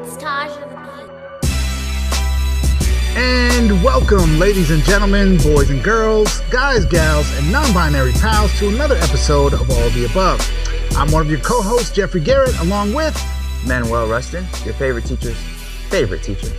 It's Taj of the Beat. And welcome, ladies and gentlemen, boys and girls, guys, gals, and non-binary pals to another episode of All the Above. I'm one of your co-hosts, Jeffrey Garrett, along with Manuel Rustin, your favorite teacher's favorite teacher.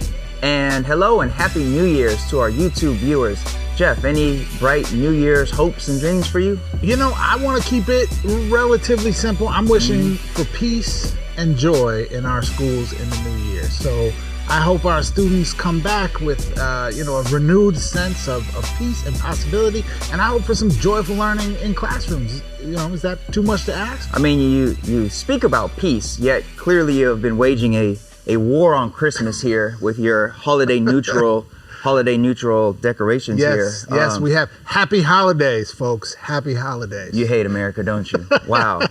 And hello and happy New Year's to our YouTube viewers. Jeff, any bright New Year's hopes and dreams for you? You know, I want to keep it relatively simple. I'm wishing for peace and joy in our schools in the new year. So I hope our students come back with, a renewed sense of peace and possibility. And I hope for some joyful learning in classrooms. You know, is that too much to ask? I mean, you speak about peace, yet clearly you have been waging a war on Christmas here with your holiday neutral decorations here. Yes, we have happy holidays, folks. Happy holidays. You hate America, don't you? Wow.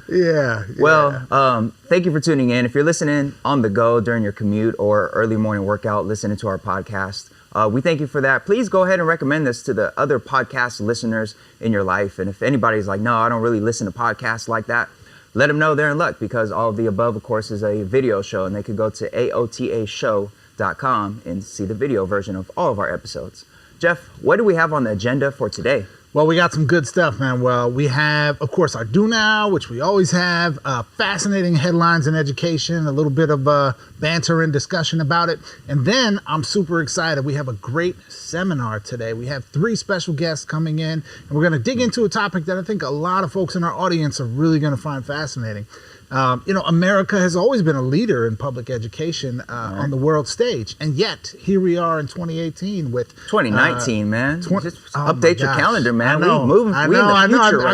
Yeah. Well, thank you for tuning in. If you're listening on the go during your commute or early morning workout, listening to our podcast, we thank you for that. Please go ahead and recommend this to the other podcast listeners in your life. And if anybody's like, no, I don't really listen to podcasts like that, let them know they're in luck, because All of the Above, of course, is a video show, and they could go to aotashow.com and see the video version of all of our episodes. Jeff, what do we have on the agenda for today? Well, we got some good stuff, man. Well, we have, of course, our Do Now, which we always have, fascinating headlines in education, a little bit of banter and discussion about it. And then I'm super excited. We have a great seminar today. We have 3 special guests coming in, and we're going to dig into a topic that I think a lot of folks in our audience are really going to find fascinating. America has always been a leader in public education on the world stage. And yet, here we are in 2018 with... 2019, man. Just update your calendar, man. I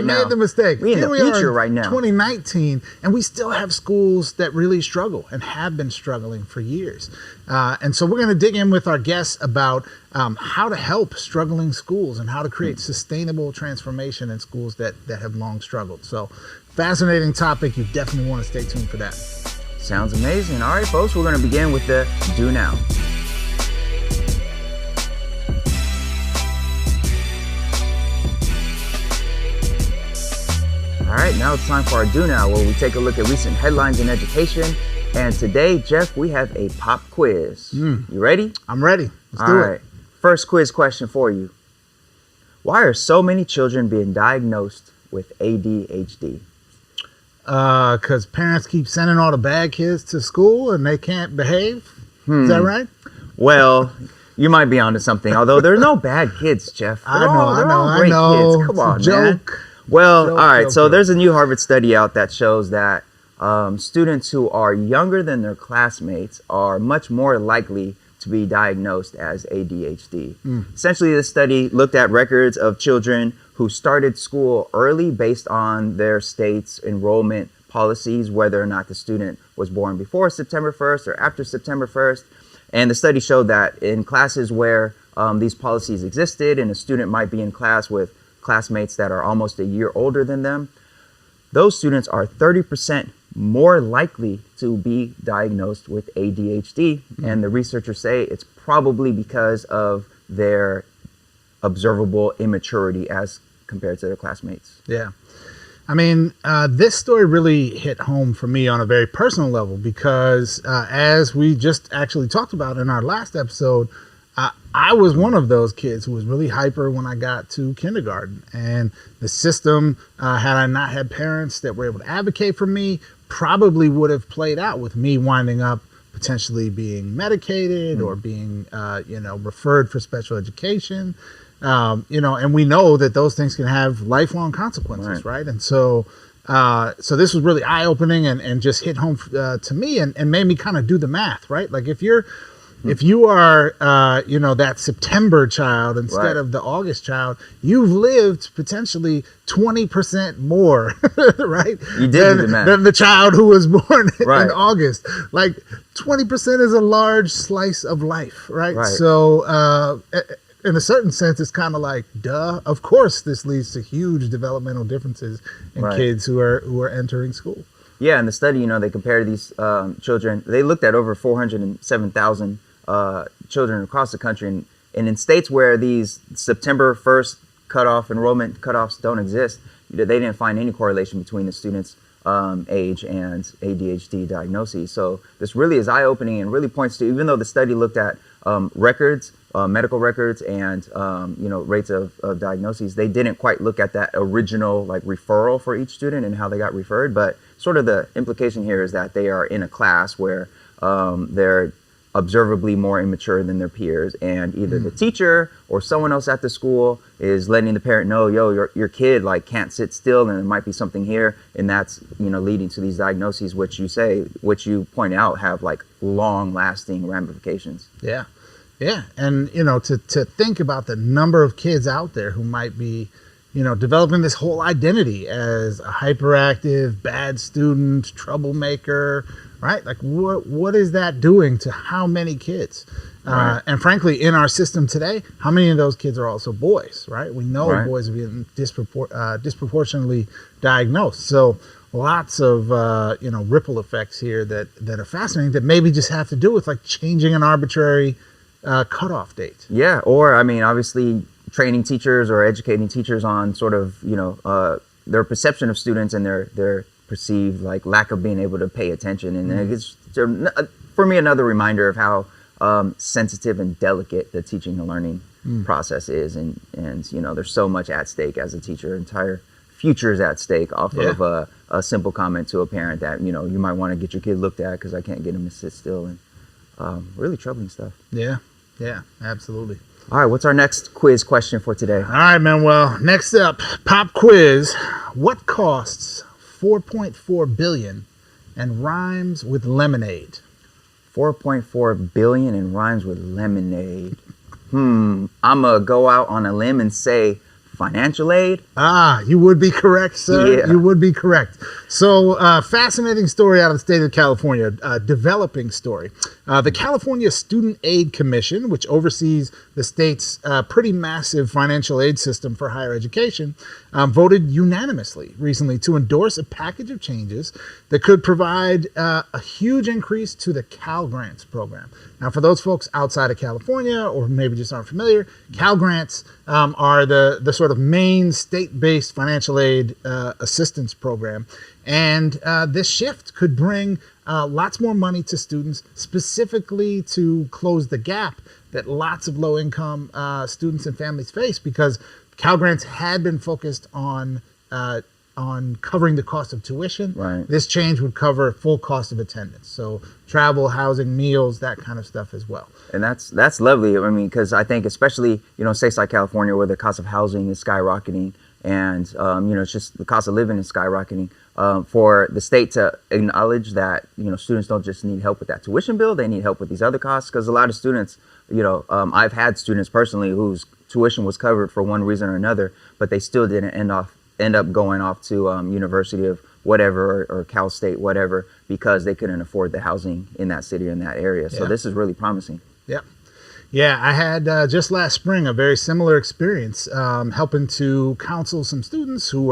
made the mistake. We in the future right now. 2019, and we still have schools that really struggle and have been struggling for years. And so we're going to dig in with our guests about how to help struggling schools and how to create sustainable transformation in schools that have long struggled. So... fascinating topic. You definitely want to stay tuned for that. Sounds amazing. All right, folks, we're going to begin with the Do Now. All right, now it's time for our Do Now, where we take a look at recent headlines in education. And today, Jeff, we have a pop quiz. You ready? I'm ready. Let's do it. Right. First quiz question for you. Why are so many children being diagnosed with ADHD? Because parents keep sending all the bad kids to school and they can't behave. Is that right? Well, you might be onto something. Although there are no bad kids, Jeff. They're all great kids. Come on, man. Well, all right. So there's a new Harvard study out that shows that students who are younger than their classmates are much more likely to be diagnosed as ADHD. Essentially, this study looked at records of children who started school early based on their state's enrollment policies, whether or not the student was born before September 1st or after September 1st. And the study showed that in classes where these policies existed and a student might be in class with classmates that are almost a year older than them, those students are 30% more likely to be diagnosed with ADHD. And the researchers say it's probably because of their observable immaturity as compared to their classmates. Yeah. I mean, this story really hit home for me on a very personal level because as we just actually talked about in our last episode, I was one of those kids who was really hyper when I got to kindergarten. And the system, had I not had parents that were able to advocate for me, probably would have played out with me winding up potentially being medicated or being, referred for special education. And we know that those things can have lifelong consequences, right? And so this was really eye-opening and just hit home to me and made me kind of do the math, right? Like if you are, that September child instead of the August child, you've lived potentially 20% more, right? You did do the math. Than the child who was born in August. Like 20% is a large slice of life, right? So, in a certain sense, it's kind of like, duh. Of course, this leads to huge developmental differences in kids who are entering school. Yeah, in the study, they compared these children. They looked at over 407,000 children across the country, and in states where these September 1st enrollment cutoffs don't exist, they didn't find any correlation between the students age and ADHD diagnoses. So this really is eye-opening and really points to, even though the study looked at records, medical records, and rates of diagnoses, they didn't quite look at that original like referral for each student and how they got referred. But sort of the implication here is that they are in a class where they're observably more immature than their peers, and either the teacher or someone else at the school is letting the parent know, yo, your kid like can't sit still and there might be something here, and that's leading to these diagnoses, which you point out have like long lasting ramifications. Yeah And to think about the number of kids out there who might be developing this whole identity as a hyperactive, bad student, troublemaker, right? Like what is that doing to how many kids? Right. And frankly, in our system today, how many of those kids are also boys, right? We know boys are being disproportionately diagnosed. So lots of ripple effects here that are fascinating, that maybe just have to do with like changing an arbitrary cutoff date. Yeah, or I mean, obviously training teachers or educating teachers on sort of their perception of students and their perceived like lack of being able to pay attention, and it's for me another reminder of how sensitive and delicate the teaching and learning process is, and there's so much at stake as a teacher. Entire future is at stake off of a simple comment to a parent that you might want to get your kid looked at because I can't get him to sit still, and really troubling stuff. Yeah, absolutely. All right, what's our next quiz question for today? All right, man. Well, next up, pop quiz. What costs $4.4 billion and rhymes with lemonade? 4.4 billion and rhymes with lemonade. I'm gonna go out on a limb and say financial aid. You would be correct, sir. Yeah. You would be correct. So, fascinating story out of the state of California, developing story. The California Student Aid Commission, which oversees the state's pretty massive financial aid system for higher education, voted unanimously recently to endorse a package of changes that could provide a huge increase to the Cal Grants program. Now, for those folks outside of California or maybe just aren't familiar, Cal Grants are the sort of main state-based financial aid assistance program. And this shift could bring lots more money to students, specifically to close the gap that lots of low-income students and families face, because Cal Grants had been focused on covering the cost of tuition. Right. This change would cover full cost of attendance, so travel, housing, meals, that kind of stuff as well. And that's lovely. I mean, because I think especially states like California, where the cost of housing is skyrocketing, and it's just the cost of living is skyrocketing. For the state to acknowledge that students don't just need help with that tuition bill, they need help with these other costs, because a lot of students, I've had students personally whose tuition was covered for one reason or another, but they still didn't end up going off to University of whatever or Cal State whatever, because they couldn't afford the housing in that city or in that area. So this is really promising. Yeah, I had just last spring a very similar experience, helping to counsel some students who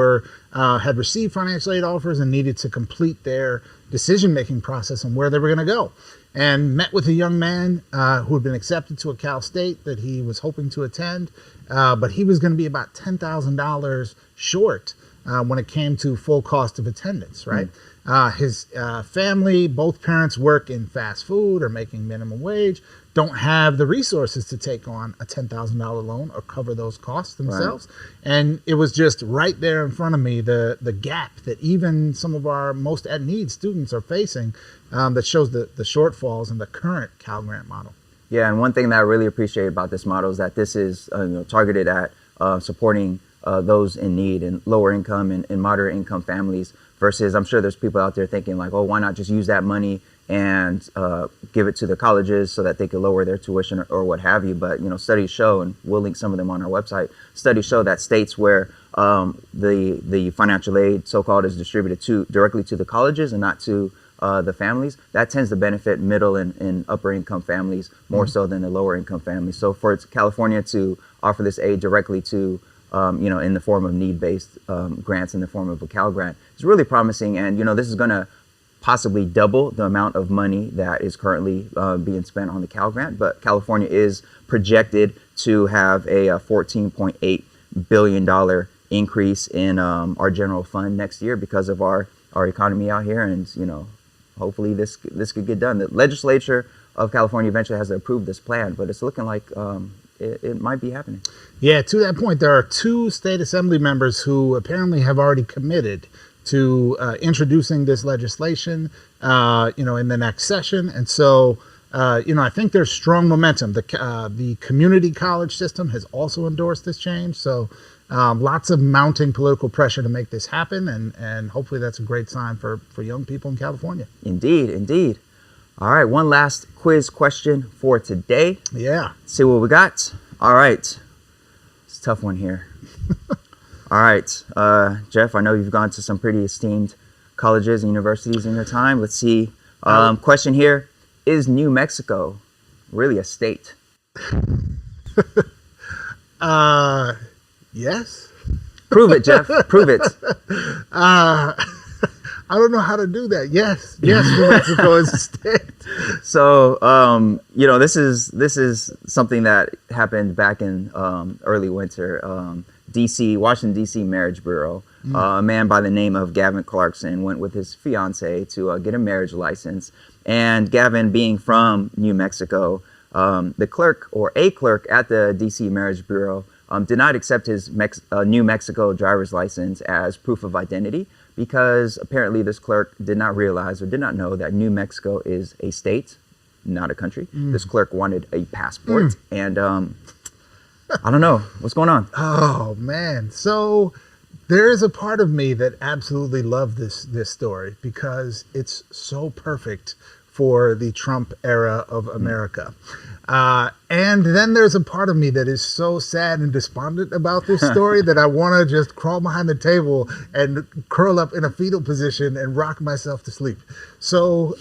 had received financial aid offers and needed to complete their decision-making process on where they were going to go. And met with a young man who had been accepted to a Cal State that he was hoping to attend, but he was going to be about $10,000 short when it came to full cost of attendance, right? His family, both parents work in fast food or making minimum wage, don't have the resources to take on a $10,000 loan or cover those costs themselves. Right. And it was just right there in front of me, the gap that even some of our most at need students are facing, that shows the shortfalls in the current Cal Grant model. Yeah, and one thing that I really appreciate about this model is that this is targeted at supporting those in need and lower income and moderate income families, versus I'm sure there's people out there thinking like, oh, why not just use that money and give it to the colleges so that they could lower their tuition or what have you. But studies show, and we'll link some of them on our website, studies show that states where the financial aid so-called is distributed directly to the colleges and not to the families, that tends to benefit middle and upper income families more so than the lower income families. So for California to offer this aid directly to in the form of need-based grants in the form of a Cal Grant, is really promising. And this is going to possibly double the amount of money that is currently being spent on the Cal Grant. But California is projected to have a $14.8 billion increase in our general fund next year because of our economy out here. And, hopefully this could get done. The legislature of California eventually has to approve this plan, but it's looking like it might be happening. Yeah, to that point, there are 2 state assembly members who apparently have already committed to introducing this legislation, in the next session. And so, I think there's strong momentum. The community college system has also endorsed this change. So lots of mounting political pressure to make this happen. And hopefully that's a great sign for young people in California. Indeed. All right, one last quiz question for today. Yeah. Let's see what we got. All right. It's a tough one here. All right. Jeff, I know you've gone to some pretty esteemed colleges and universities in your time. Let's see. Question here. Is New Mexico really a state? Yes. Prove it, Jeff. Prove it. I don't know how to do that. Yes, New Mexico is a state. So, this is something that happened back in early winter. Washington, D.C. Marriage Bureau. A man by the name of Gavin Clarkson went with his fiance to get a marriage license. And Gavin, being from New Mexico, the clerk or a clerk at the D.C. Marriage Bureau did not accept his New Mexico driver's license as proof of identity, because apparently this clerk did not realize or did not know that New Mexico is a state, not a country. This clerk wanted a passport, and I don't know what's going on. Oh man, so there is a part of me that absolutely loved this story because it's so perfect for the Trump era of America. And then there's a part of me that is so sad and despondent about this story that I want to just crawl behind the table and curl up in a fetal position and rock myself to sleep. So,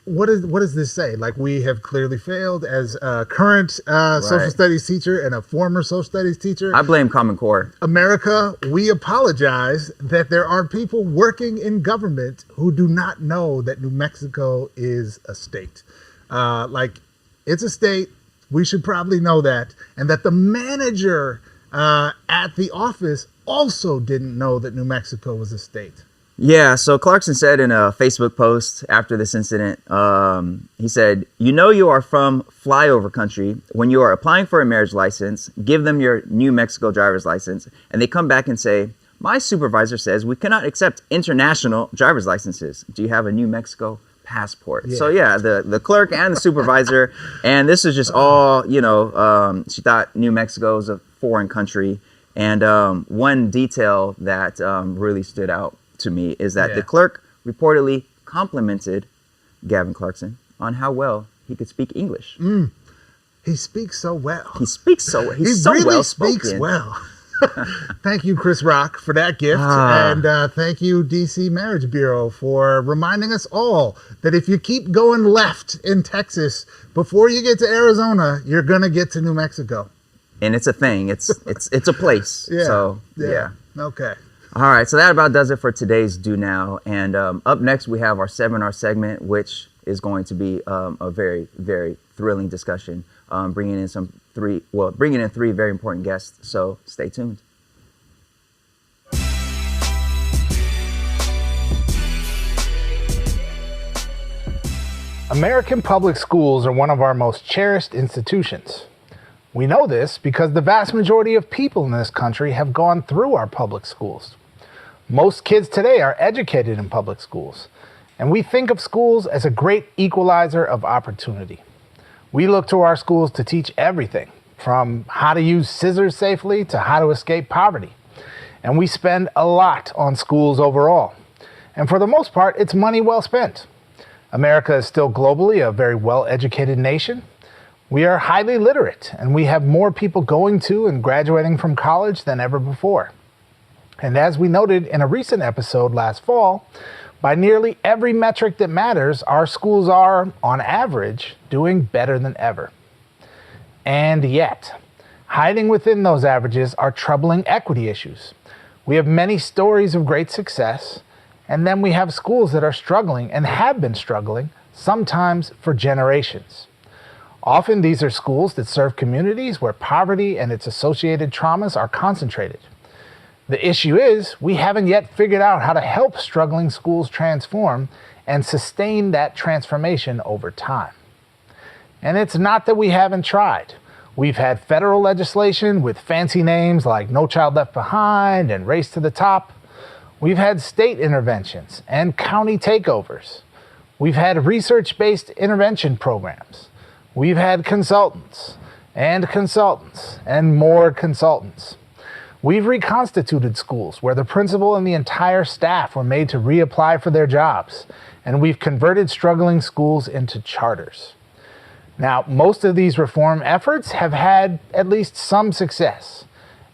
what does this say? Like, we have clearly failed as a current social studies teacher and a former social studies teacher. I blame Common Core. America, we apologize that there are people working in government who do not know that New Mexico is a state. It's a state. We should probably know that. And that the manager at the office also didn't know that New Mexico was a state. Yeah, so Clarkson said in a Facebook post after this incident, he said, you are from flyover country when you are applying for a marriage license, give them your New Mexico driver's license, and they come back and say, my supervisor says we cannot accept international driver's licenses. Do you have a New Mexico passport? Yeah. So yeah, the clerk and the supervisor, and this is just all, she thought New Mexico was a foreign country. And one detail that really stood out to me is that the clerk reportedly complimented Gavin Clarkson on how well he could speak English. He speaks so well. He's so really well spoken. Speaks well. Thank you, Chris Rock, for that gift. And thank you, DC Marriage Bureau, for reminding us all that if you keep going left in Texas, before you get to Arizona, you're going to get to New Mexico. And it's a thing. It's a place. So, yeah. Okay. All right, so that about does it for today's Do Now. And up next, we have our seminar segment, which is going to be a very, very thrilling discussion, bringing in three very important guests. So stay tuned. American public schools are one of our most cherished institutions. We know this because the vast majority of people in this country have gone through our public schools. Most kids today are educated in public schools, and we think of schools as a great equalizer of opportunity. We look to our schools to teach everything, from how to use scissors safely to how to escape poverty. And we spend a lot on schools overall. And for the most part, it's money well spent. America is still globally a very well-educated nation. We are highly literate, and we have more people going to and graduating from college than ever before. And as we noted in a recent episode last fall, by nearly every metric that matters, our schools are, on average, doing better than ever. And yet, hiding within those averages are troubling equity issues. We have many stories of great success, and then we have schools that are struggling and have been struggling, sometimes for generations. Often these are schools that serve communities where poverty and its associated traumas are concentrated. The issue is we haven't yet figured out how to help struggling schools transform and sustain that transformation over time. And it's not that we haven't tried. We've had federal legislation with fancy names like No Child Left Behind and Race to the Top. We've had state interventions and county takeovers. We've had research-based intervention programs. We've had consultants and more consultants. We've reconstituted schools where the principal and the entire staff were made to reapply for their jobs, and we've converted struggling schools into charters. Now, most of these reform efforts have had at least some success,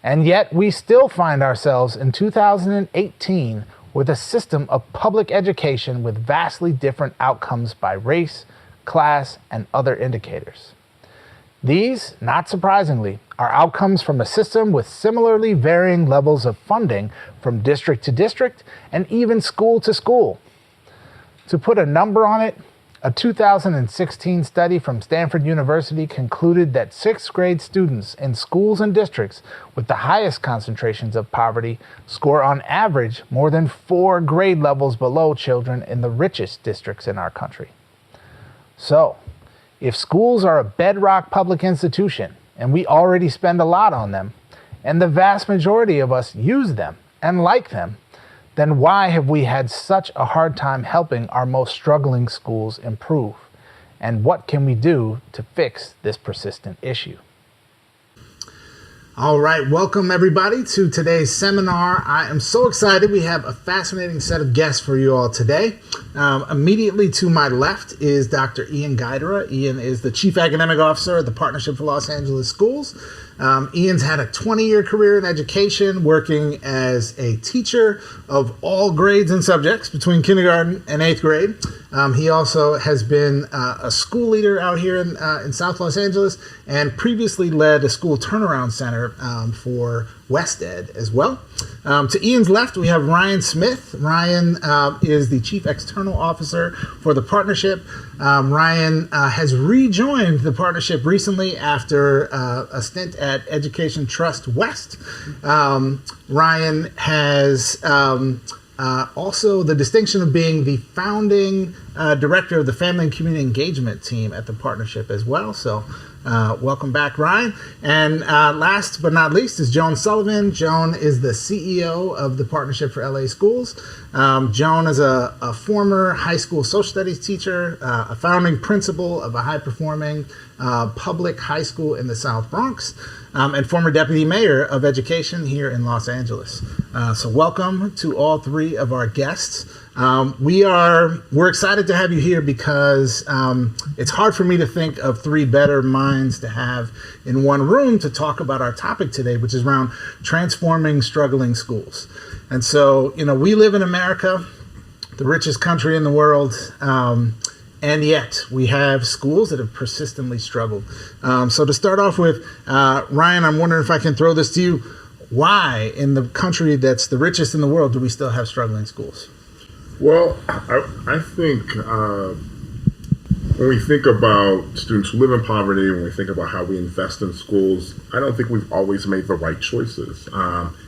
and yet we still find ourselves in 2018 with a system of public education with vastly different outcomes by race, class, and other indicators. These, not surprisingly, are outcomes from a system with similarly varying levels of funding from district to district and even school to school. To put a number on it, a 2016 study from Stanford University concluded that 6th grade students in schools and districts with the highest concentrations of poverty score on average more than 4 grade levels below children in the richest districts in our country. So, if schools are a bedrock public institution, and we already spend a lot on them, and the vast majority of us use them and like them, then why have we had such a hard time helping our most struggling schools improve? And what can we do to fix this persistent issue? All right, welcome everybody to today's seminar. I am so excited. We have a fascinating set of guests for you all today. Immediately to my left is Dr. Ian Guidera. Ian is the Chief Academic Officer at the Partnership for Los Angeles Schools. Ian's had a 20-year career in education, working as a teacher of all grades and subjects between kindergarten and 8th grade. He also has been a school leader out here in South Los Angeles and previously led a school turnaround center for West Ed as well. To Ian's left, we have Ryan Smith. Ryan is the Chief External Officer for the Partnership. Ryan has rejoined the Partnership recently after a stint at Education Trust West. Ryan has also the distinction of being the founding director of the Family and Community Engagement team at the Partnership as well. So welcome back, Ryan. And last but not least is Joan Sullivan. Joan is the CEO of the Partnership for LA Schools. Joan is a former high school social studies teacher, a founding principal of a high-performing public high school in the South Bronx, and former deputy mayor of education here in Los Angeles. So welcome to all three of our guests. We're excited to have you here because it's hard for me to think of three better minds to have in one room to talk about our topic today, which is around transforming struggling schools. And so, we live in America, the richest country in the world, and yet we have schools that have persistently struggled. So to start off with, Ryan, I'm wondering if I can throw this to you. Why, in the country that's the richest in the world, do we still have struggling schools? Well, I think when we think about students who live in poverty, when we think about how we invest in schools, I don't think we've always made the right choices.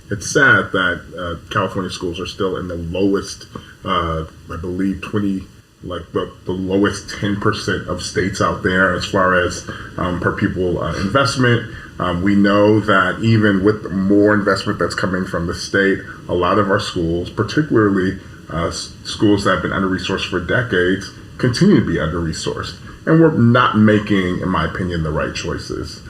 It's sad that California schools are still in the lowest, I believe, the lowest 10% of states out there as far as per pupil investment. We know that even with more investment that's coming from the state, a lot of our schools, particularly schools that have been under-resourced for decades, continue to be under-resourced. And we're not making, in my opinion, the right choices.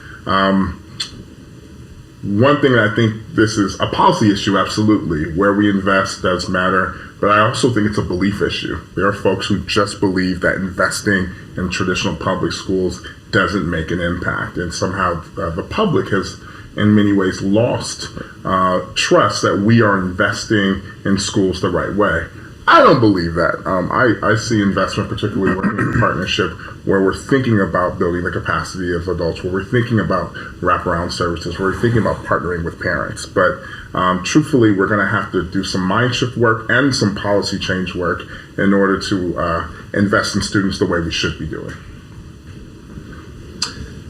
One thing that I think this is a policy issue, absolutely. Where we invest does matter, but I also think it's a belief issue. There are folks who just believe that investing in traditional public schools doesn't make an impact, and somehow the public has in many ways lost trust that we are investing in schools the right way. I don't believe that. I see investment, particularly working in a partnership, where we're thinking about building the capacity of adults, where we're thinking about wraparound services, where we're thinking about partnering with parents. But truthfully, we're going to have to do some mind shift work and some policy change work in order to invest in students the way we should be doing.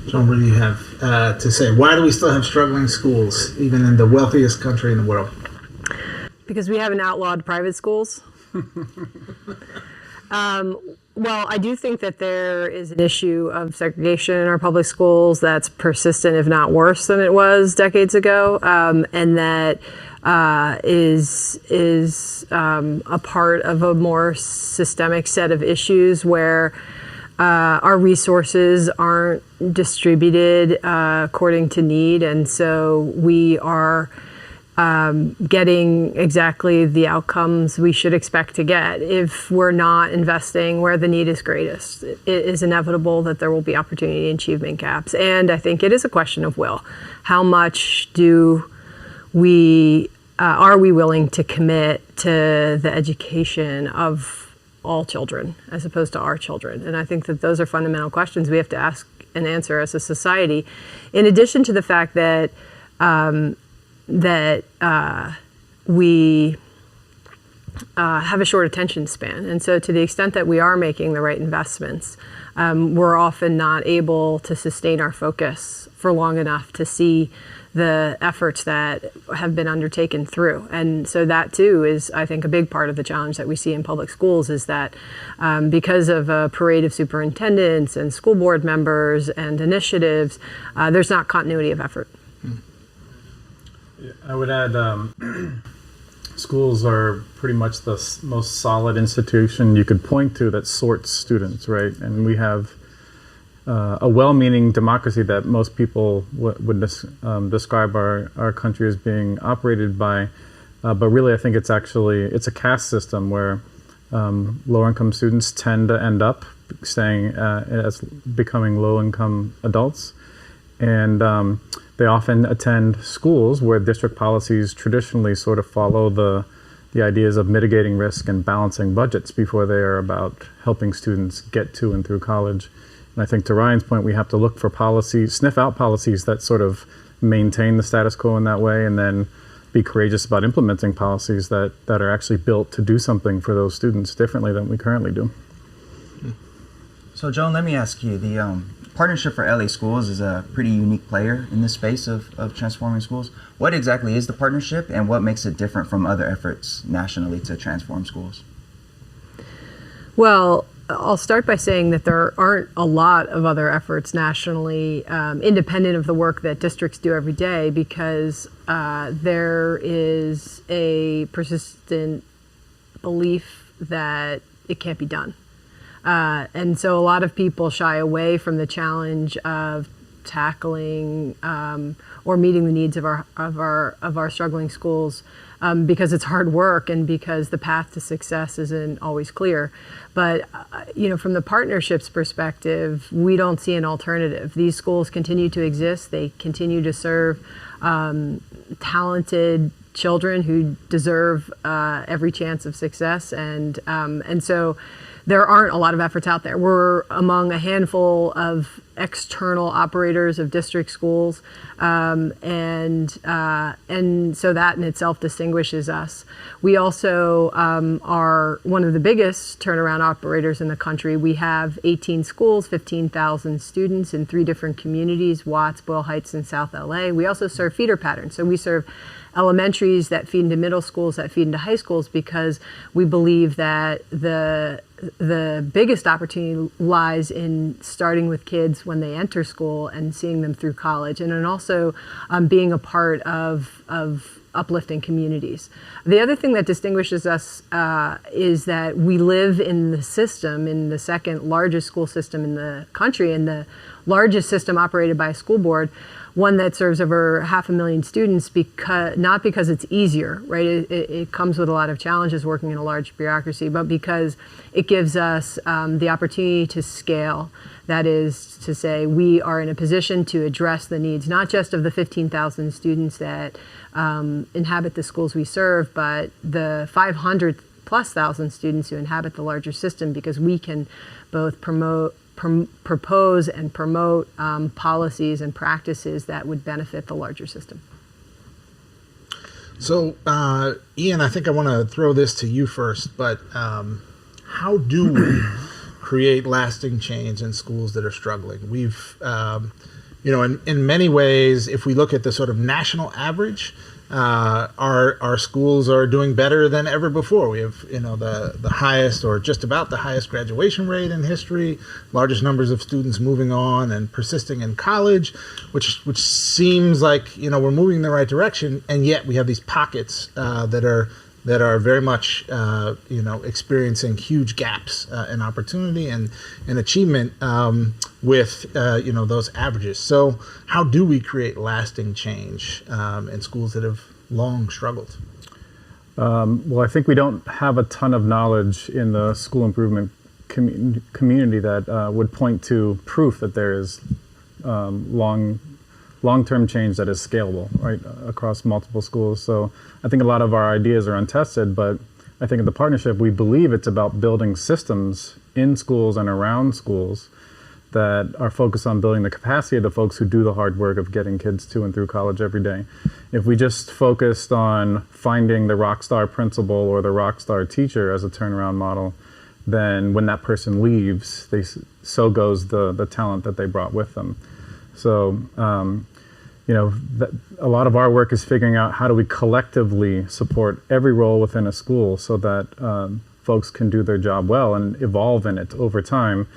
John, what do you have to say? Why do we still have struggling schools, even in the wealthiest country in the world? Because we haven't outlawed private schools. Well, I do think that there is an issue of segregation in our public schools that's persistent, if not worse than it was decades ago, and that is a part of a more systemic set of issues where our resources aren't distributed according to need, and so we are getting exactly the outcomes we should expect to get if we're not investing where the need is greatest. It is inevitable that there will be opportunity and achievement gaps, and I think it is a question of will. How much are we willing to commit to the education of all children as opposed to our children? And I think that those are fundamental questions we have to ask and answer as a society, in addition to the fact that we have a short attention span. And so to the extent that we are making the right investments, we're often not able to sustain our focus for long enough to see the efforts that have been undertaken through. And so that too is, I think, a big part of the challenge that we see in public schools is that because of a parade of superintendents and school board members and initiatives, there's not continuity of effort. I would add schools are pretty much the most solid institution you could point to that sorts students, right? And we have a well-meaning democracy that most people would describe our country as being operated by. But really, I think it's a caste system where lower-income students tend to end up staying as becoming low-income adults. And they often attend schools where district policies traditionally sort of follow the ideas of mitigating risk and balancing budgets before they are about helping students get to and through college. And I think to Ryan's point, we have to look for policies, sniff out policies that sort of maintain the status quo in that way, and then be courageous about implementing policies that are actually built to do something for those students differently than we currently do. So Joan, let me ask you, the Partnership for LA Schools is a pretty unique player in this space of transforming schools. What exactly is the partnership, and what makes it different from other efforts nationally to transform schools? Well, I'll start by saying that there aren't a lot of other efforts nationally, independent of the work that districts do every day, because there is a persistent belief that it can't be done. And so a lot of people shy away from the challenge of tackling or meeting the needs of our struggling schools because it's hard work and because the path to success isn't always clear. But from the partnerships perspective, we don't see an alternative. These schools continue to exist. They continue to serve talented children who deserve every chance of success, and so there aren't a lot of efforts out there. We're among a handful of external operators of district schools, and so that in itself distinguishes us. We also are one of the biggest turnaround operators in the country. We have 18 schools, 15,000 students in 3 different communities, Watts, Boyle Heights, and South LA. We also serve feeder patterns, so we serve elementaries that feed into middle schools, that feed into high schools, because we believe that the biggest opportunity lies in starting with kids when they enter school and seeing them through college, and then also being a part of uplifting communities. The other thing that distinguishes us is that we live in the system, in the second largest school system in the country, and the largest system operated by a school board, one that serves over 500,000 students, not because it's easier, right? It comes with a lot of challenges working in a large bureaucracy, but because it gives us the opportunity to scale. That is to say, we are in a position to address the needs, not just of the 15,000 students that inhabit the schools we serve, but the 500,000+ students who inhabit the larger system, because we can both propose and promote policies and practices that would benefit the larger system. So, Ian, I think I want to throw this to you first, but how do we create lasting change in schools that are struggling? We've in many ways, if we look at the sort of national average, our schools are doing better than ever before. We have, the highest or just about the highest graduation rate in history, largest numbers of students moving on and persisting in college, which seems like, we're moving in the right direction. And yet we have these pockets that are very much, experiencing huge gaps in opportunity and achievement with, those averages. So how do we create lasting change in schools that have long struggled? Well, I think we don't have a ton of knowledge in the school improvement community that would point to proof that there is long-term change that is scalable, right, across multiple schools. So I think a lot of our ideas are untested, but I think in the partnership, we believe it's about building systems in schools and around schools that are focused on building the capacity of the folks who do the hard work of getting kids to and through college every day. If we just focused on finding the rock star principal or the rock star teacher as a turnaround model, then when that person leaves, so goes the talent that they brought with them. So, a lot of our work is figuring out how do we collectively support every role within a school so that folks can do their job well and evolve in it over time.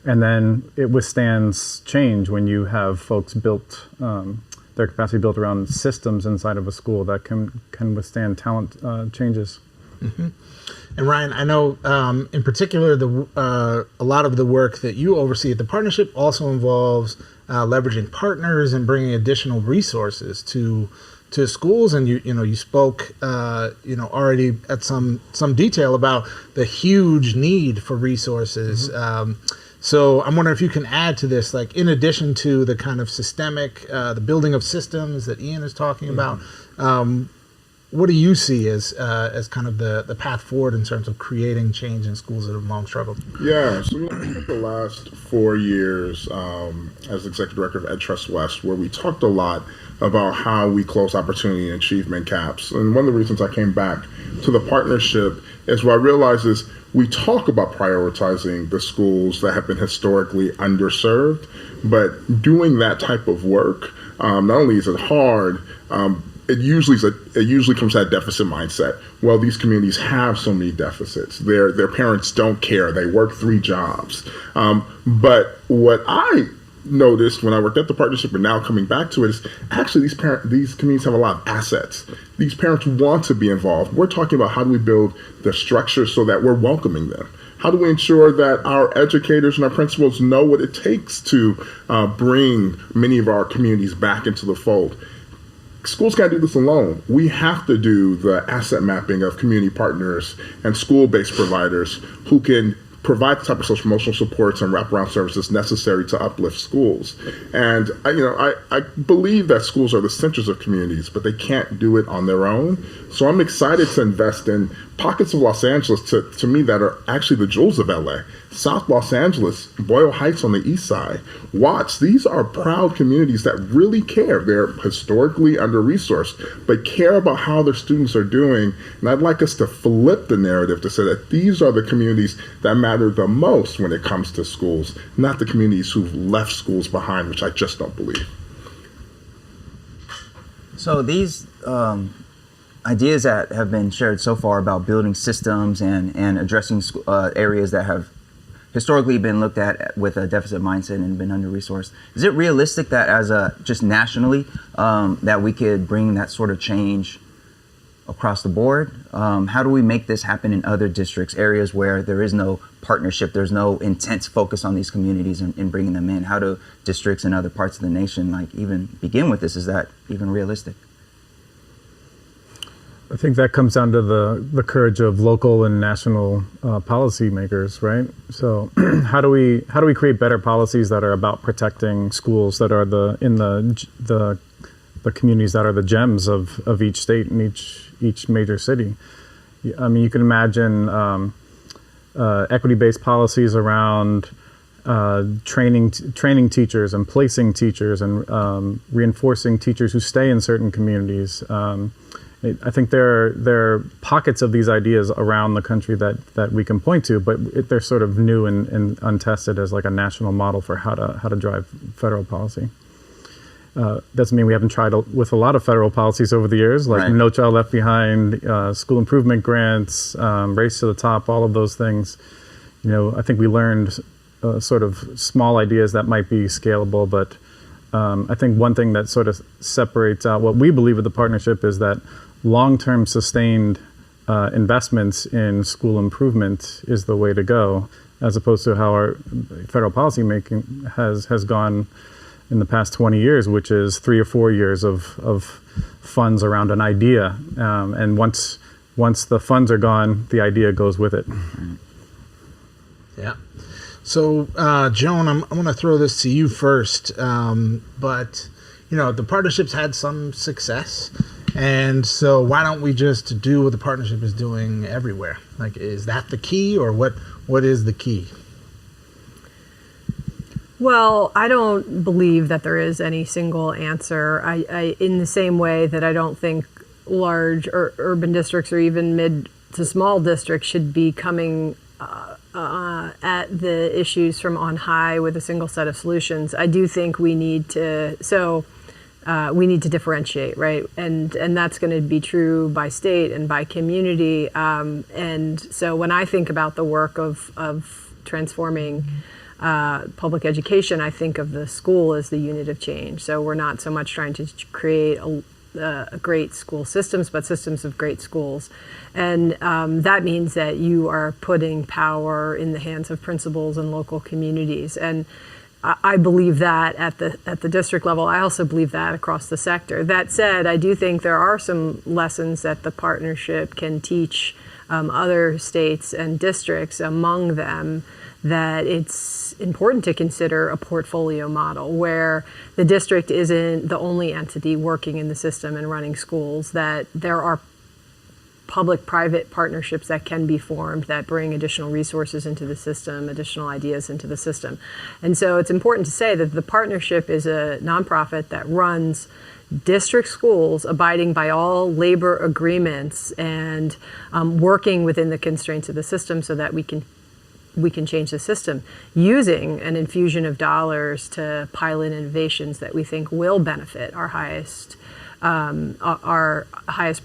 And then it withstands change when you have folks built, their capacity built around systems inside of a school that can withstand talent changes. Mm-hmm. And Ryan, I know in particular, a lot of the work that you oversee at the partnership also involves leveraging partners and bringing additional resources to schools. And you spoke already at some detail about the huge need for resources. Mm-hmm. So I'm wondering if you can add to this, like in addition to the kind of systemic, the building of systems that Ian is talking about. What do you see as kind of the path forward in terms of creating change in schools that have long struggled? Yeah, so I spent the last 4 years as executive director of Ed Trust West, where we talked a lot about how we close opportunity and achievement gaps. And one of the reasons I came back to the partnership is what I realized is we talk about prioritizing the schools that have been historically underserved, but doing that type of work, not only is it hard, it usually comes at deficit mindset. Well, these communities have so many deficits. Their parents don't care. They work 3 jobs. But what I noticed when I worked at the partnership and now coming back to it is actually these communities have a lot of assets. These parents want to be involved. We're talking about how do we build the structure so that we're welcoming them. How do we ensure that our educators and our principals know what it takes to bring many of our communities back into the fold? Schools can't do this alone. We have to do the asset mapping of community partners and school-based providers who can provide the type of social emotional supports and wraparound services necessary to uplift schools. And I believe that schools are the centers of communities, but they can't do it on their own. So I'm excited to invest in pockets of Los Angeles, to me, that are actually the jewels of LA. South Los Angeles, Boyle Heights on the east side, Watts, these are proud communities that really care. They're historically under-resourced, but care about how their students are doing. And I'd like us to flip the narrative to say that these are the communities that matter the most when it comes to schools, not the communities who've left schools behind, which I just don't believe. So these ideas that have been shared so far about building systems and addressing areas that have historically been looked at with a deficit mindset and been under-resourced. Is it realistic that just nationally, that we could bring that sort of change across the board? How do we make this happen in other districts, areas where there is no partnership, there's no intense focus on these communities and bringing them in? How do districts in other parts of the nation even begin with this? Is that even realistic? I think that comes down to the courage of local and national policymakers, right? So how do we create better policies that are about protecting schools that are in the communities that are the gems of each state and each major city? I mean, you can imagine equity-based policies around training teachers and placing teachers and reinforcing teachers who stay in certain communities. I think there are pockets of these ideas around the country that we can point to, but they're sort of new and untested as like a national model for how to drive federal policy. Doesn't mean we haven't tried with a lot of federal policies over the years, like No Child Left Behind, school improvement grants, Race to the Top, all of those things. I think we learned sort of small ideas that might be scalable, but I think one thing that sort of separates out what we believe with the partnership is that long-term sustained investments in school improvement is the way to go, as opposed to how our federal policy making has gone in the past 20 years, which is 3 or 4 years of funds around an idea. And once the funds are gone, the idea goes with it. Yeah. So, Joan, I'm going to throw this to you first. But, the partnership's had some success. And so why don't we just do what the partnership is doing everywhere? Like, is that the key, or what is the key? Well, I don't believe that there is any single answer. I in the same way that I don't think large or urban districts or even mid to small districts should be coming at the issues from on high with a single set of solutions. I do think we need to differentiate, right? And that's going to be true by state and by community. And so when I think about the work of transforming public education, I think of the school as the unit of change. So we're not so much trying to create a great school systems, but systems of great schools. And that means that you are putting power in the hands of principals and local communities. And I believe that at the district level. I also believe that across the sector. That said, I do think there are some lessons that the partnership can teach other states and districts, among them that it's important to consider a portfolio model where the district isn't the only entity working in the system and running schools, that there are public-private partnerships that can be formed that bring additional resources into the system, additional ideas into the system. And so it's important to say that the partnership is a nonprofit that runs district schools abiding by all labor agreements and working within the constraints of the system so that we can change the system using an infusion of dollars to pilot innovations that we think will benefit our highest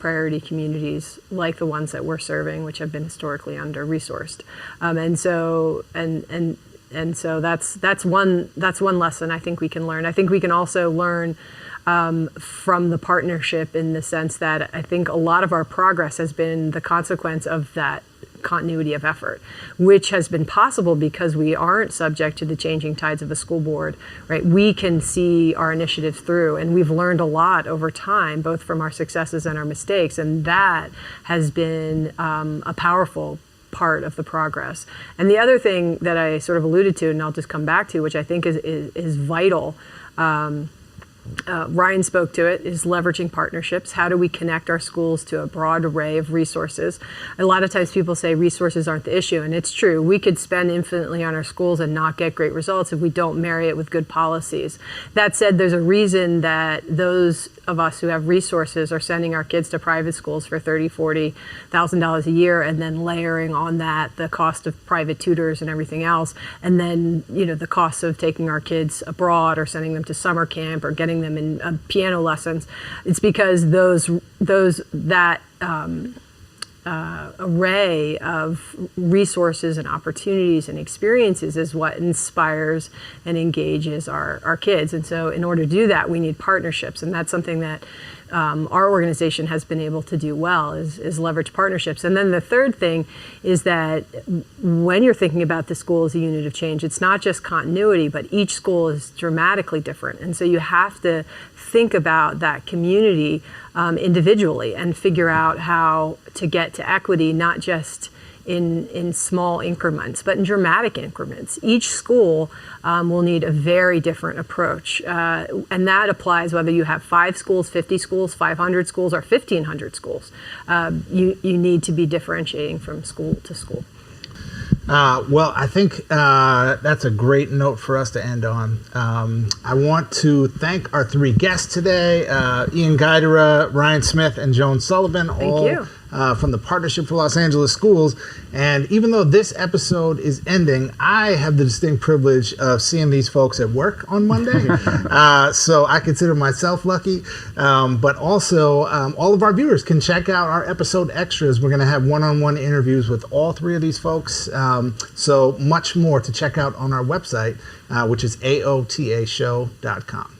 priority communities, like the ones that we're serving, which have been historically under-resourced. And so that's one lesson I think we can learn. I think we can also learn from the partnership in the sense that I think a lot of our progress has been the consequence of that continuity of effort, which has been possible because we aren't subject to the changing tides of a school board, right? We can see our initiatives through, and we've learned a lot over time, both from our successes and our mistakes, and that has been a powerful part of the progress. And the other thing that I sort of alluded to, and I'll just come back to, which I think is vital, Ryan spoke to it, is leveraging partnerships. How do we connect our schools to a broad array of resources? A lot of times people say resources aren't the issue, and it's true. We could spend infinitely on our schools and not get great results if we don't marry it with good policies. That said, there's a reason that those of us who have resources are sending our kids to private schools for $30,000, $40,000 a year, and then layering on that the cost of private tutors and everything else, and then the cost of taking our kids abroad or sending them to summer camp or getting them in piano lessons. It's because that array of resources and opportunities and experiences is what inspires and engages our kids. And so in order to do that, we need partnerships. And that's something that our organization has been able to do well, is leverage partnerships. And then the third thing is that when you're thinking about the school as a unit of change, it's not just continuity, but each school is dramatically different. And so you have to think about that community individually and figure out how to get to equity, not just in small increments, but in dramatic increments. Each school will need a very different approach. And that applies whether you have 5 schools, 50 schools, 500 schools, or 1,500 schools. You need to be differentiating from school to school. Well, I think that's a great note for us to end on. I want to thank our 3 guests today, Ian Guidera, Ryan Smith, and Joan Sullivan, all from the Partnership for Los Angeles Schools. And even though this episode is ending, I have the distinct privilege of seeing these folks at work on Monday. So I consider myself lucky. But also, all of our viewers can check out our episode extras. We're going to have one-on-one interviews with all three of these folks. So much more to check out on our website, which is aotashow.com.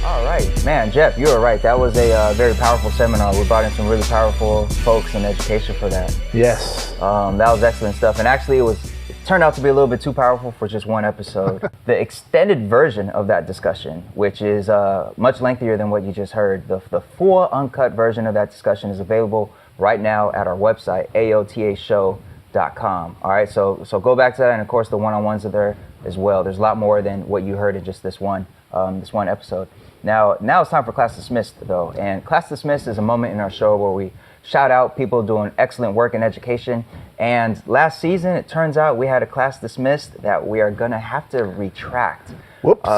All right, man, Jeff, you were right. That was a very powerful seminar. We brought in some really powerful folks in education for that. Yes. That was excellent stuff. And actually, it turned out to be a little bit too powerful for just one episode. The extended version of that discussion, which is much lengthier than what you just heard, the full uncut version of that discussion is available right now at our website, aotashow.com. All right, so go back to that, and of course the one-on-ones are there as well. There's a lot more than what you heard in just this one episode. Now it's time for Class Dismissed, though, and Class Dismissed is a moment in our show where we shout out people doing excellent work in education. And last season, it turns out we had a class dismissed that we are gonna have to retract. Whoops.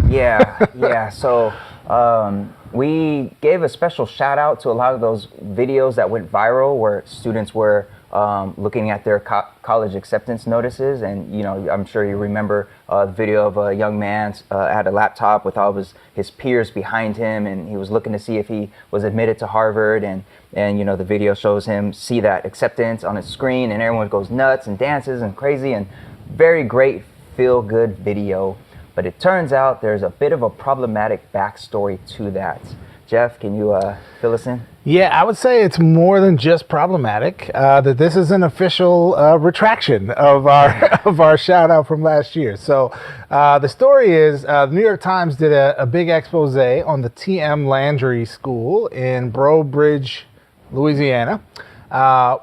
Yeah. So we gave a special shout out to a lot of those videos that went viral where students were looking at their college acceptance notices. And, you know, I'm sure you remember the video of a young man at a laptop with all of his peers behind him, and he was looking to see if he was admitted to Harvard. And you know, the video shows him see that acceptance on his screen, and everyone goes nuts and dances and crazy, and very great feel-good video. But it turns out there's a bit of a problematic backstory to that. Jeff, can you fill us in? Yeah, I would say it's more than just problematic. That this is an official retraction of our shout out from last year. So the story is the New York Times did a big expose on the TM Landry School in Breaux Bridge, Louisiana,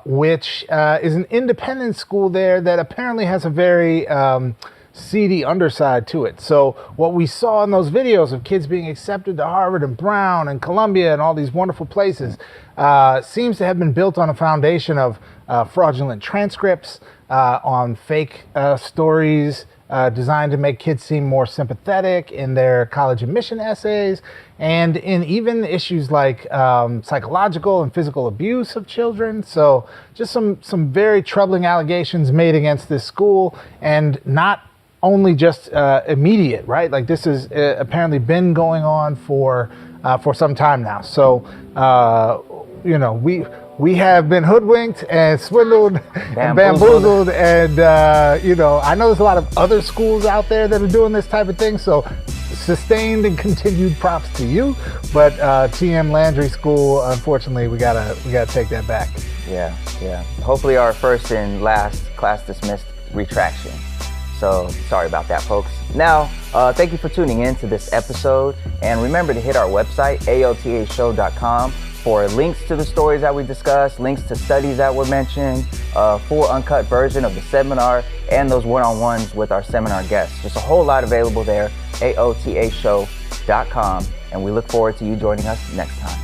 which is an independent school there that apparently has a very seedy underside to it. So what we saw in those videos of kids being accepted to Harvard and Brown and Columbia and all these wonderful places seems to have been built on a foundation of fraudulent transcripts, on fake stories designed to make kids seem more sympathetic in their college admission essays, and in even issues like psychological and physical abuse of children. So just some very troubling allegations made against this school, and not only just immediate, right? Like this has apparently been going on for some time now. So, you know, we have been hoodwinked and swindled and bamboozled, and you know, I know there's a lot of other schools out there that are doing this type of thing. So, sustained and continued props to you. But TM Landry School, unfortunately, we gotta take that back. Yeah. Hopefully, our first and last class dismissed retraction. So sorry about that, folks. Now, thank you for tuning in to this episode. And remember to hit our website, aotashow.com, for links to the stories that we discussed, links to studies that were mentioned, full uncut version of the seminar, and those one-on-ones with our seminar guests. Just a whole lot available there, aotashow.com. And we look forward to you joining us next time.